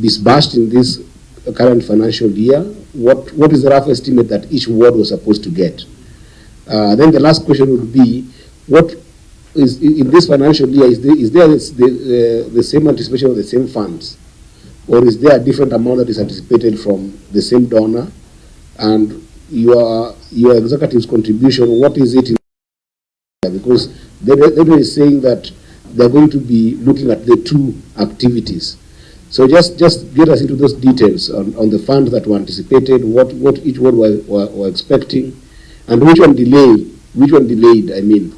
disbursed in this current financial year? What is the rough estimate that each ward was supposed to get? Then the last question would be, what is in this financial year, is there the same anticipation of the same funds, or is there a different amount that is anticipated from the same donor? And your executive's contribution, what is it? Because they is saying that they're going to be looking at the two activities. So just get us into those details on the funds that were anticipated, what each one were expecting, and which one delayed, I mean,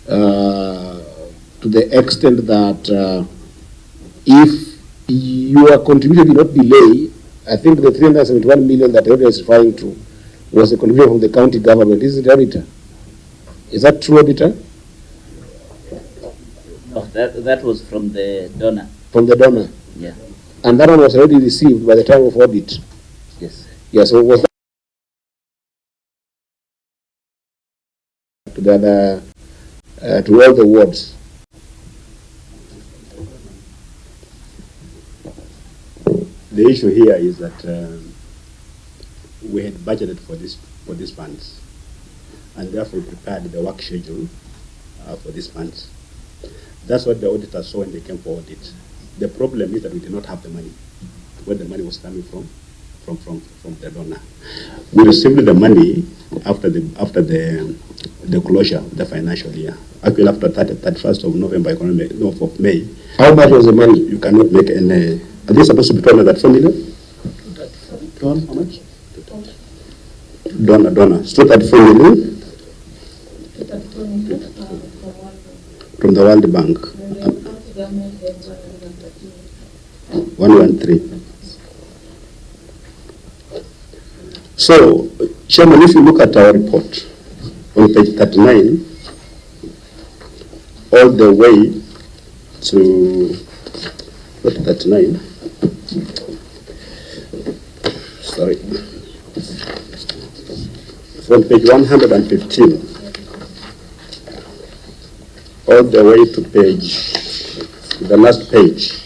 to the extent that if your contribution did not delay, I think the 371 million that Auditor is referring to was a contribution from the county government. Is it, Auditor? Is that true, Auditor? No, that was from the donor. From the donor? Yeah. And that one was already received by the time of audit? Yes. Yeah, so was that to all the wards? The issue here is that we had budgeted for these funds, and therefore we prepared the work schedule for these funds. That's what the auditors saw when they came for audit. The problem is that we did not have the money. Where the money was coming from the donor. We received the money after the closure of the financial year. Actually, after 31st of November, of May. How much was the money? You cannot make any. Are they supposed to be 234 million? How much? Donor. Still 34 million? From the World Bank. 113. So, Chairman, if you look at our report on page 39, all the way to 39, sorry, from page 115, all the way to the last page,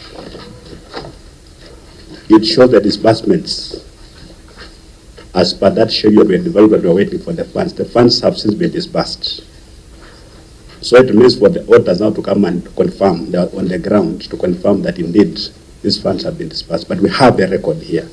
it shows the disbursements. As per that schedule we had developed, we are waiting for the funds. The funds have since been disbursed. So it means for the auditors now to come and confirm, on the ground, to confirm that indeed these funds have been disbursed. But we have a record here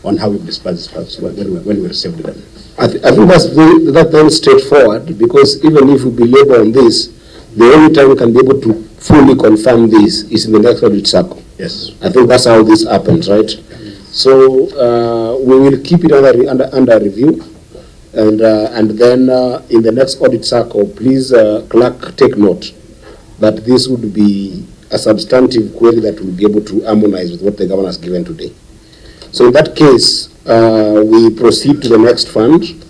on how we disbursed funds when we received them. I think that's very straightforward, because even if we belabor on this, the only time we can be able to fully confirm this is in the next audit cycle. Yes. I think that's how this happens, right? So we will keep it under review, and then in the next audit cycle, please, clerk, take note that this would be a substantive query that will be able to harmonize with what the governor has given today. So in that case, we proceed to the next fund.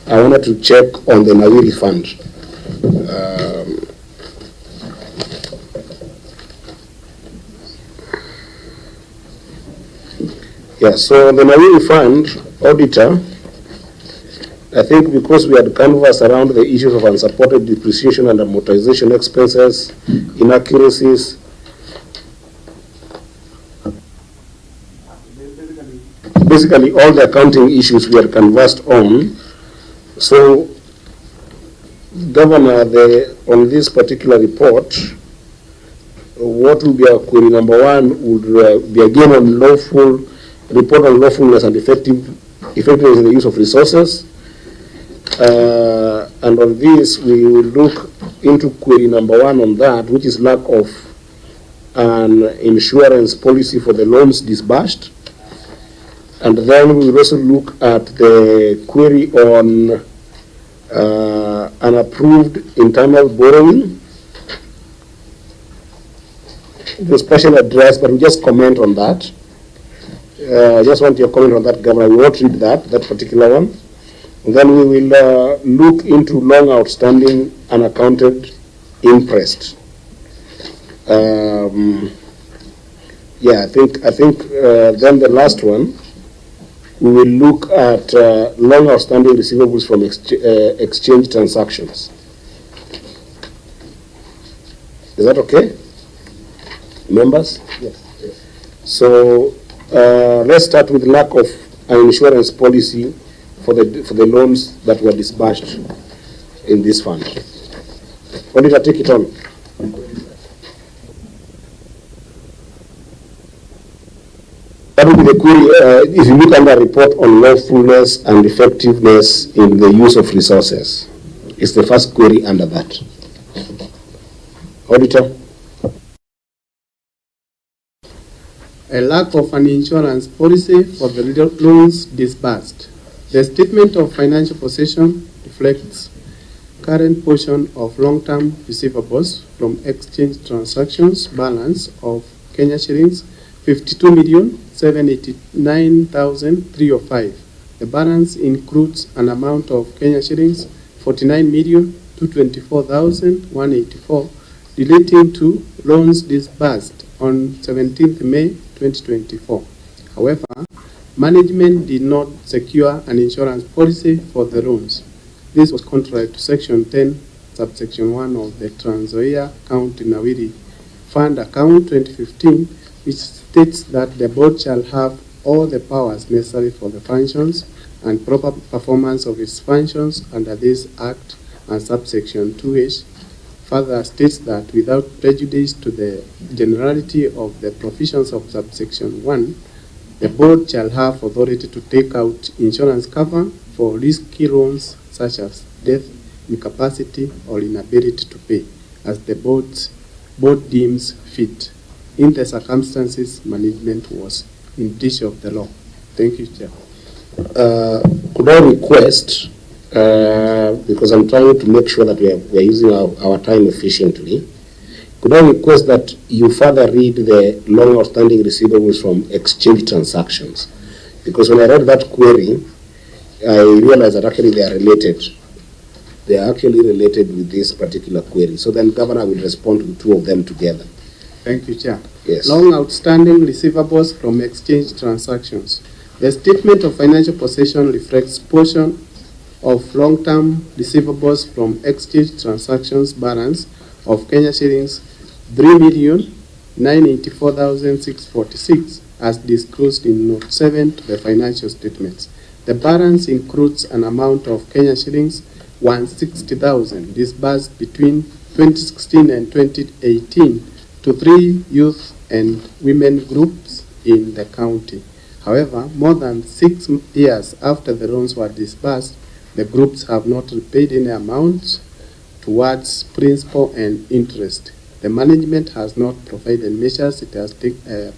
I wanted to check on the Nawiri fund. So the Nawiri fund, Auditor, I think because we had canvassed around the issues of unsupported depreciation and amortization expenses, inaccuracies, basically all the accounting issues we had canvassed on. So, Governor, on this particular report, what will be our query? Number one would be again on report on lawfulness and effectiveness in the use of resources. And on this, we will look into query number one on that, which is lack of an insurance policy for the loans disbursed. And then we will also look at the query on unapproved internal borrowing. It was partially addressed, but we just comment on that. I just want your comment on that, Governor. We won't read that particular one. And then we will look into long outstanding unaccounted interest. I think then the last one, we will look at long outstanding receivables from exchange transactions. Is that okay, members? Yes. So let's start with lack of an insurance policy for the loans that were disbursed in this fund. Auditor, take it on. That will be the query. If you look under report on lawfulness and effectiveness in the use of resources, it's the first query under that. Auditor. A lack of an insurance policy for the loans disbursed. The statement of financial position reflects current portion of long-term receivables from exchange transactions balance of Kenya shillings 52,789,305. The balance includes an amount of Kenya shillings 49,224,184 relating to loans disbursed on 17th May 2024. However, management did not secure an insurance policy for the loans. This was contrary to Section 10, subsection 1 of the Trans Nzoia County Nawiri Fund Account 2015, which states that the board shall have all the powers necessary for the functions and proper performance of its functions under this Act, and subsection 2H further states that without prejudice to the generality of the provisions of subsection 1, the board shall have authority to take out insurance cover for risky loans such as death, incapacity, or inability to pay, as the board deems fit. In the circumstances, management was in breach of the law. Thank you, Chair. Could I request, because I'm trying to make sure that we are using our time efficiently, could I request that you further read the long outstanding receivables from exchange transactions? Because when I read that query, I realized that actually they are related. They are actually related with this particular query. So then Governor will respond to the two of them together. Thank you, Chair. Yes. Long outstanding receivables from exchange transactions. The statement of financial position reflects portion of long-term receivables from exchange transactions balance of Kenya shillings 3,984,646 as disclosed in Note 7 to the financial statements. The balance includes an amount of Kenya shillings 160,000 disbursed between 2016 and 2018 to 3 youth and women groups in the county. However, more than 6 years after the loans were disbursed, the groups have not repaid any amounts towards principal and interest. The management has not provided measures it has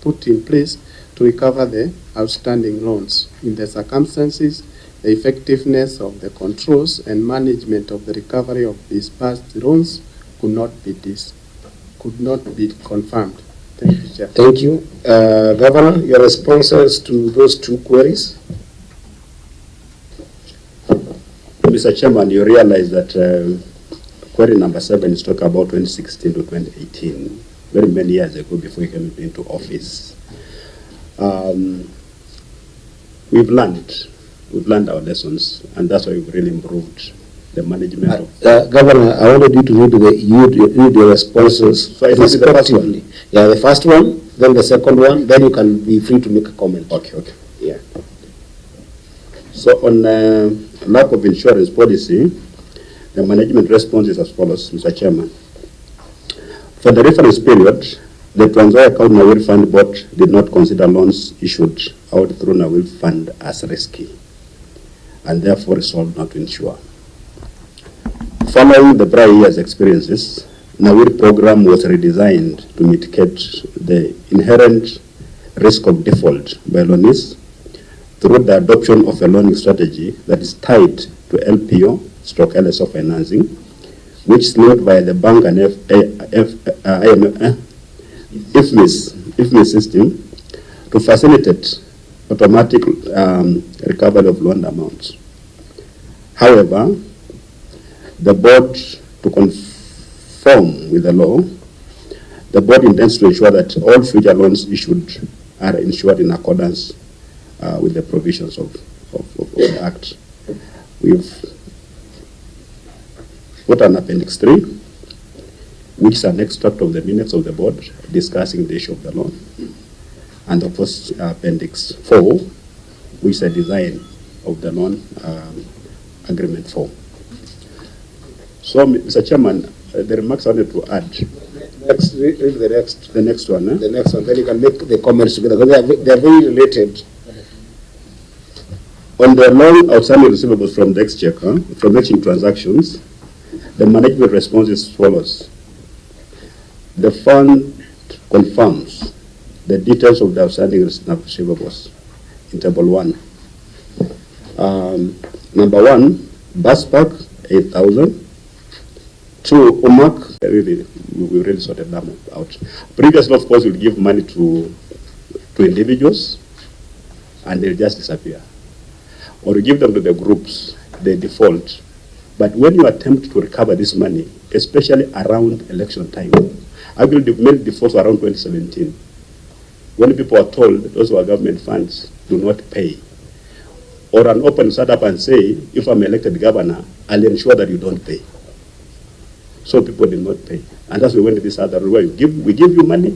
put in place to recover the outstanding loans. In the circumstances, the effectiveness of the controls and management of the recovery of disbursed loans could not be confirmed. Thank you, Chair. Thank you. Governor, your responses to those two queries? Mr. Chairman, you realize that query number 7 is talking about 2016 to 2018, very many years ago before you came into office. We've learned our lessons, and that's why we've really improved the management of Governor, I wanted you to read your responses So I think the first one. respectively. Yeah, the first one, then the second one, then you can be free to make a comment. Okay. Yeah. So on lack of insurance policy, the management response is as follows, Mr. Chairman. For the reference period, the Trans Nzoia County Nawiri Fund Board did not consider loans issued out through Nawiri Fund as risky, and therefore resolved not to insure. Following the prior year's experiences, Nawiri program was redesigned to mitigate the inherent risk of default by loanees through the adoption of a loaning strategy that is tied to LPO/LSO financing, which is linked by the bank and IFMIS system to facilitate automatic recovery of loan amounts. However, the board, to conform with the law, the board intends to ensure that all future loans issued are insured in accordance with the provisions of the Act. We've put an Appendix 3, which is an extract of the minutes of the board discussing the issue of the loan. And and of course Appendix 4, which is a design of the loan agreement form. So, Mr. Chairman, the remarks I wanted to add. Next, read the next. The next one. The next one, then you can make the comments together, because they are very related. On the long outstanding receivables from the exchequer, from exchange transactions, the management response is as follows. The fund confirms the details of the outstanding receivables in table 1. Number 1, bus park, 8,000. 2, UMAC, we really sorted them out. Previously, of course, we'll give money to individuals and they'll just disappear. Or you give them to the groups, they default. But when you attempt to recover this money, especially around election time, I will many defaults around 2017. When people are told those were government funds, do not pay. Or an open start up and say, if I'm elected governor, I'll ensure that you don't pay. So people did not pay. And that's when this other way, we give you money,